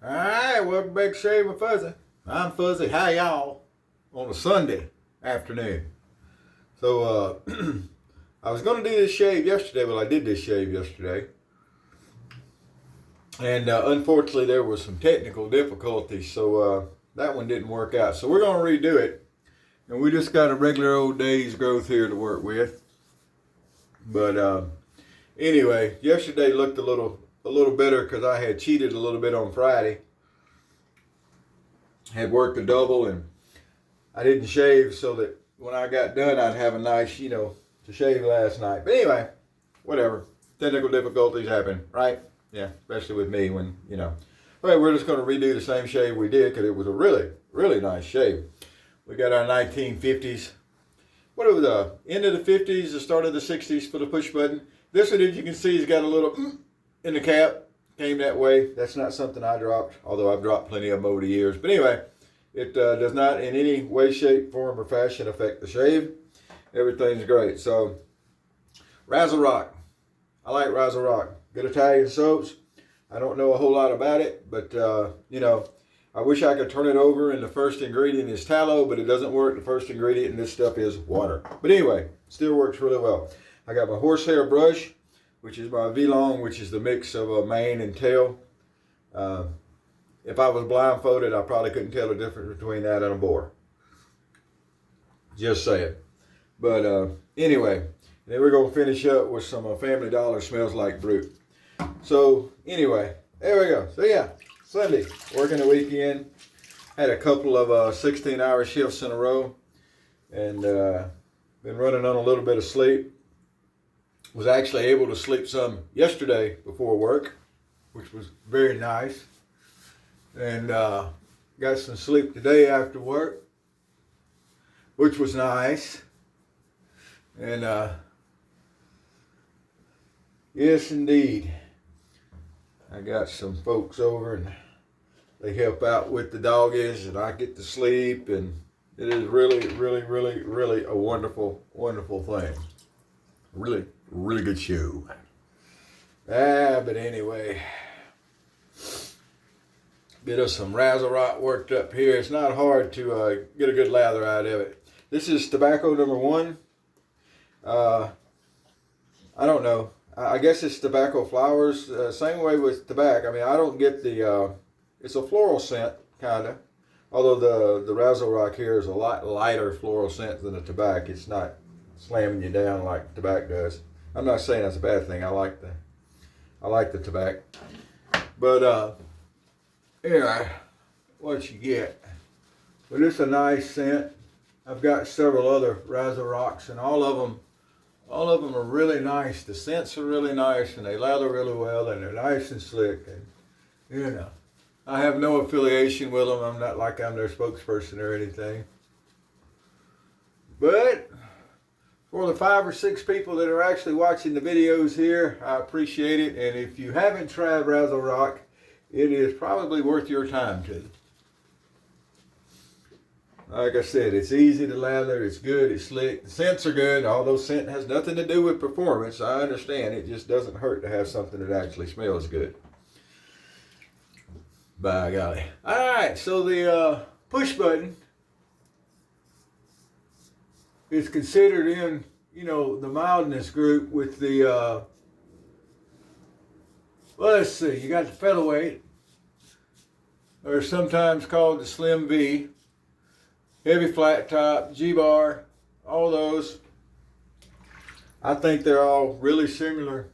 Alright, welcome back to Shave with Fuzzy. I'm Fuzzy. How y'all on a Sunday afternoon? So, I was going to do this shave yesterday. Well, I did this shave yesterday. And unfortunately, there was some technical difficulties. So, that one didn't work out. So, we're going to redo it. And we just got a regular old day's growth here to work with. But anyway, yesterday looked a little better because I had cheated a little bit on Friday. Had worked a double and I didn't shave so that when I got done I'd have a nice, to shave last night. But anyway, whatever. Technical difficulties happen, right? Yeah, especially with me when, Well, we're just going to redo the same shave we did because it was a really, really nice shave. We got our 1950s. What it was the end of the 50s, the start of the 60s for the push button. This one, as you can see, has got a little in the cap. Came that way. That's not something I dropped, although I've dropped plenty of them over the years. But anyway, it does not in any way, shape, form, or fashion affect the shave. Everything's great. So, RazoRock. I like RazoRock. Good Italian soaps. I don't know a whole lot about it, but, I wish I could turn it over and the first ingredient is tallow, but it doesn't work. The first ingredient in this stuff is water. But anyway, still works really well. I got my horsehair brush, which is my V-Long, which is the mix of a mane and tail. If I was blindfolded, I probably couldn't tell the difference between that and a boar. Just saying. But anyway, then we're going to finish up with some Family Dollar Smells Like Brute. So anyway, there we go. So yeah, Sunday, working the weekend. Had a couple of 16-hour shifts in a row. And been running on a little bit of sleep. Was actually able to sleep some yesterday before work, which was very nice. And got some sleep today after work, which was nice. And yes, indeed. I got some folks over and they help out with the doggies and I get to sleep. And it is really, really, really, really a wonderful, wonderful thing. Really good show. But anyway, bit of some RazoRock worked up here. It's not hard to get a good lather out of it. This is tobacco number 1. I don't know. I guess it's tobacco flowers. Same way with tobacco. I mean, I don't get the, it's a floral scent, kind of. Although the RazoRock here is a lot lighter floral scent than the tobacco. It's not slamming you down like tobacco does. I'm not saying that's a bad thing. I like the tobacco. But anyway, what you get. But it's a nice scent. I've got several other RazoRocks and all of them are really nice. The scents are really nice and they lather really well and they're nice and slick and I have no affiliation with them. I'm not like I'm their spokesperson or anything. But for the 5 or 6 people that are actually watching the videos here, I appreciate it. And if you haven't tried RazoRock, it is probably worth your time to. Like I said, it's easy to lather, it's good, it's slick, the scents are good, although scent has nothing to do with performance. I understand, it just doesn't hurt to have something that actually smells good. By golly. Alright, so the push button is considered in, the mildness group with the, well, let's see, you got the featherweight, or sometimes called the Slim V, heavy flat top, G-bar, all those. I think they're all really similar.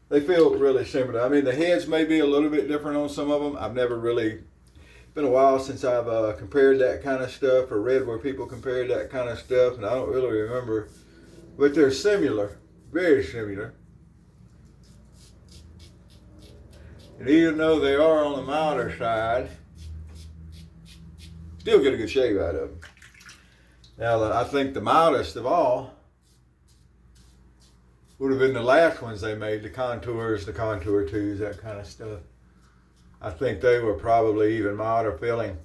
They feel really similar. I mean, the heads may be a little bit different on some of them. I've never really, been a while since I've compared that kind of stuff or read where people compared that kind of stuff, and I don't really remember. But they're similar, very similar. And even though they are on the milder side, still get a good shave out of them. Now, I think the mildest of all would have been the last ones they made, the Contours, the Contour 2s, that kind of stuff. I think they were probably even milder feeling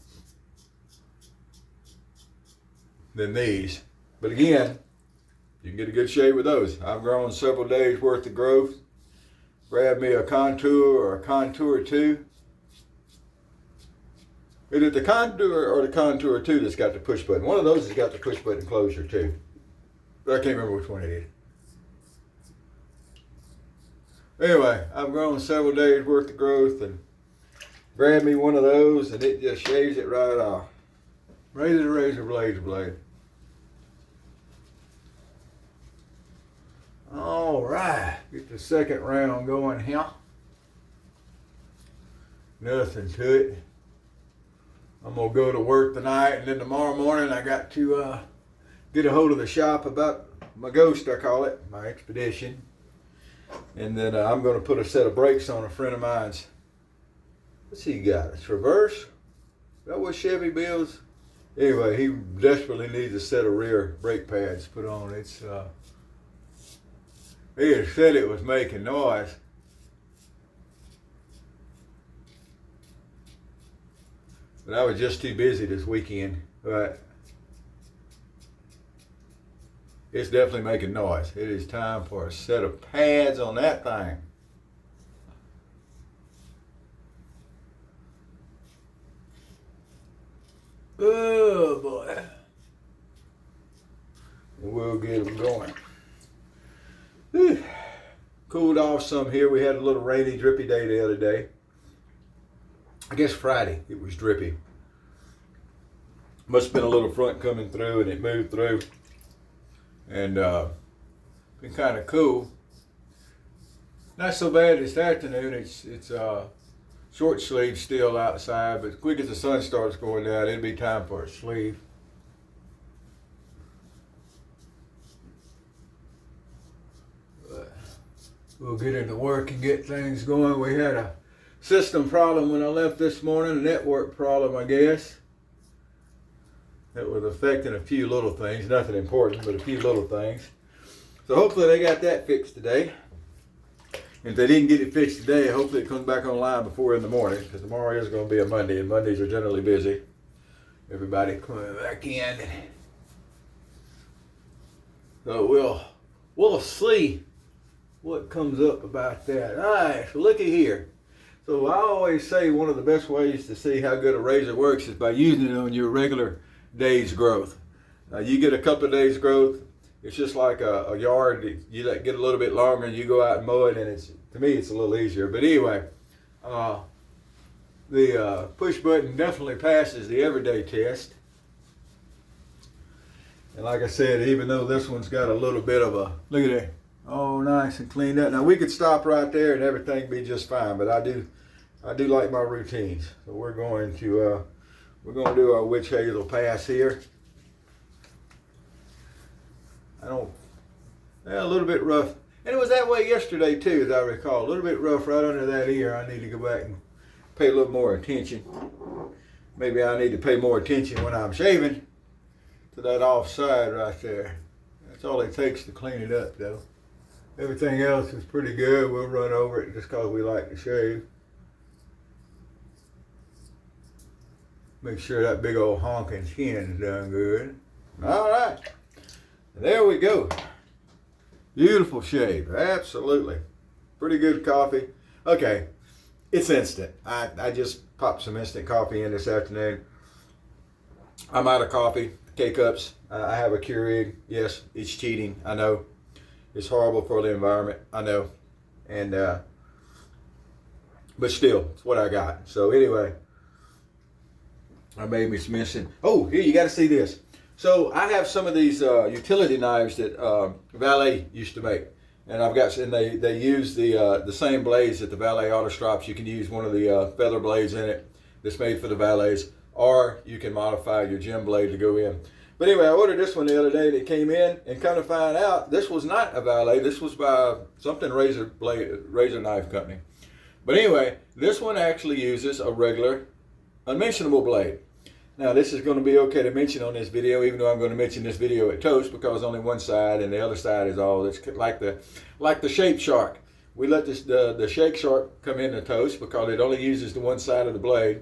than these. But again, You can get a good shave with those. I've grown several days worth of growth. Grab me a Contour or a Contour 2. Is it the Contour or the Contour 2 that's got the push button? One of those has got the push button closure too. But I can't remember which one it is. Anyway, I've grown several days worth of growth and grab me one of those and it just shaves it right off. Razor to razor, blade to blade. All right, get the second round going here. Nothing to it. I'm gonna go to work tonight, and then tomorrow morning I got to get a hold of the shop about my ghost, I call it, my expedition. And then I'm gonna put a set of brakes on a friend of mine's. What's he got? A Traverse? Is that what Chevy builds? Anyway, he desperately needs a set of rear brake pads put on. It's he had said it was making noise. But I was just too busy this weekend. But it's definitely making noise. It is time for a set of pads on that thing. Oh boy. We'll get them going. Whew. Cooled off some here. We had a little rainy, drippy day the other day. I guess Friday it was drippy. Must have been a little front coming through and it moved through. And been kind of cool. Not so bad this afternoon. It's short sleeve still outside, but as quick as the sun starts going down, it'll be time for a sleeve. We'll get into work and get things going. We had a system problem when I left this morning, a network problem, I guess. That was affecting a few little things, nothing important, but a few little things. So hopefully they got that fixed today. If they didn't get it fixed today, hopefully it comes back online before in the morning, because tomorrow is going to be a Monday, and Mondays are generally busy. Everybody coming back in. So we'll see what comes up about that. All right, so looky here. So I always say one of the best ways to see how good a razor works is by using it on your regular day's growth. You get a couple of days growth. It's just like a yard. You get a little bit longer and you go out and mow it, and to me it's a little easier. But anyway, the push button definitely passes the everyday test. And like I said, even though this one's got a little bit of a, look at that, oh nice and cleaned up. Now we could stop right there and everything be just fine, but I do like my routines. So we're going to do our witch hazel pass here. A little bit rough. And it was that way yesterday too, as I recall. A little bit rough right under that ear. I need to go back and pay a little more attention. Maybe I need to pay more attention when I'm shaving to that offside right there. That's all it takes to clean it up though. Everything else is pretty good. We'll run over it just because we like to shave. Make sure that big old honking skin is done good. All right. There we go. Beautiful shave. Absolutely. Pretty good coffee. Okay. It's instant. I just popped some instant coffee in this afternoon. I'm out of coffee. K-Cups. I have a Keurig. Yes, it's cheating. I know. It's horrible for the environment. I know. And, but still, it's what I got. So anyway, I made me some instant. Oh, here, you got to see this. So I have some of these utility knives that Valet used to make, and I've got, and they use the same blades that the Valet auto strops. You can use one of the feather blades in it that's made for the Valets, or you can modify your GEM blade to go in. But anyway, I ordered this one the other day. That came in, and come to find out, this was not a Valet. This was by something razor knife company. But anyway, this one actually uses a regular unmentionable blade. Now this is going to be okay to mention on this video, even though I'm going to mention this video at toast because only one side and the other side is all. It's like the Shape Shark. We let the Shake Shark come in the toast because it only uses the one side of the blade,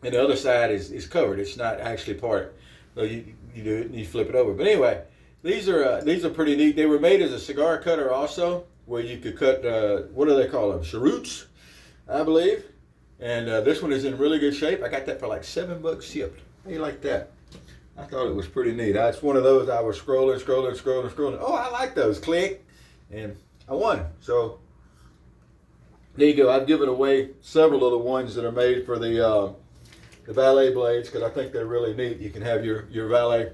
and the other side is covered. It's not actually part. So you do it and you flip it over. But anyway, These are pretty neat. They were made as a cigar cutter also, where you could cut, what do they call them? Cheroots, I believe. And this one is in really good shape. I got that for like $7 shipped. How you like that? I thought it was pretty neat. It's one of those I was scrolling. Oh, I like those. Click. And I won. So there you go. I've given away several of the ones that are made for the valet blades because I think they're really neat. You can have your valet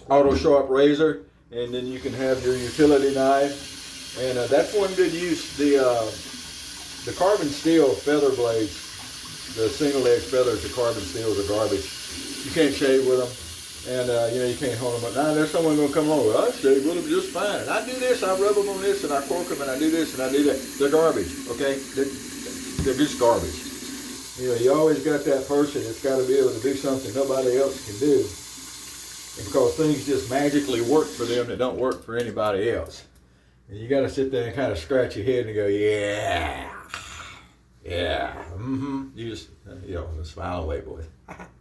auto sharp razor, and then you can have your utility knife, and that's one good use. The carbon steel feather blades, the single edge feathers, the carbon steels are garbage. You can't shave with them, and you can't hold them up. Now there's someone gonna come over. I shave with them just fine, and I do this, I rub them on this, and I cork them, and I do this, and I do that. They're garbage, okay? They're just garbage. You always got that person that's got to be able to do something nobody else can do. And because things just magically work for them that don't work for anybody else. And you got to sit there and kind of scratch your head and go, yeah, You just, smile away, boys.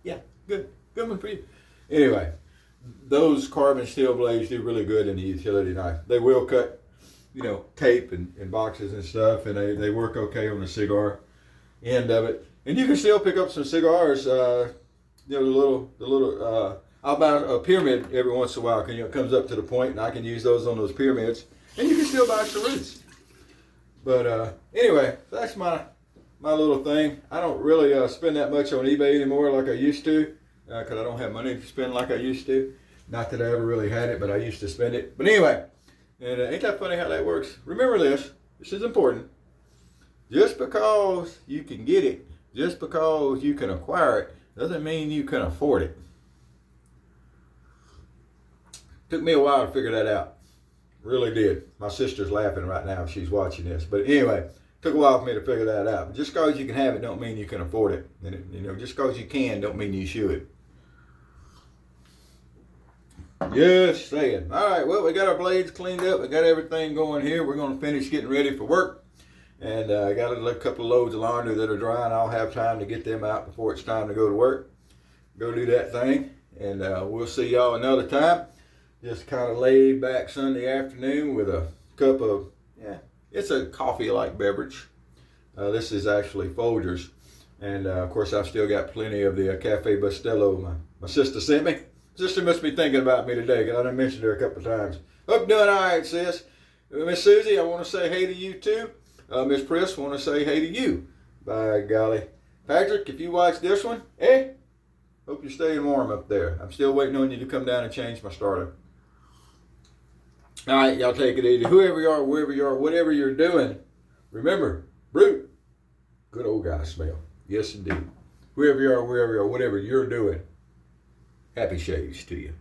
Yeah, good one for you. Anyway, those carbon steel blades do really good in the utility knife. They will cut, tape and boxes and stuff, and they work okay on the cigar end of it. And you can still pick up some cigars, the little, I'll buy a pyramid every once in a while because it comes up to the point, and I can use those on those pyramids. And you can still buy cheroots. But anyway, that's my little thing. I don't really spend that much on eBay anymore like I used to because I don't have money to spend like I used to. Not that I ever really had it, but I used to spend it. But anyway, and ain't that funny how that works? Remember this. This is important. Just because you can get it, just because you can acquire it, doesn't mean you can afford it. Took me a while to figure that out. Really did. My sister's laughing right now if she's watching this. But anyway, took a while for me to figure that out. But just because you can have it don't mean you can afford it. And just because you can don't mean you should. Just saying. All right, well, we got our blades cleaned up. We got everything going here. We're going to finish getting ready for work. And I got a couple of loads of laundry that are dry, and I'll have time to get them out before it's time to go to work. Go do that thing. And we'll see y'all another time. Just kind of laid back Sunday afternoon with a cup of, it's a coffee-like beverage. This is actually Folgers. And of course, I've still got plenty of the Cafe Bustelo my sister sent me. Sister must be thinking about me today because I done mentioned her a couple of times. Hope doing all right, sis. Miss Susie, I want to say hey to you too. Miss Priss, want to say hey to you. By golly. Patrick, if you watch this one, hope you're staying warm up there. I'm still waiting on you to come down and change my starter. All right, y'all take it easy. Whoever you are, wherever you are, whatever you're doing, remember, brew. Good old guy smell. Yes, indeed. Whoever you are, wherever you are, whatever you're doing, happy shaves to you.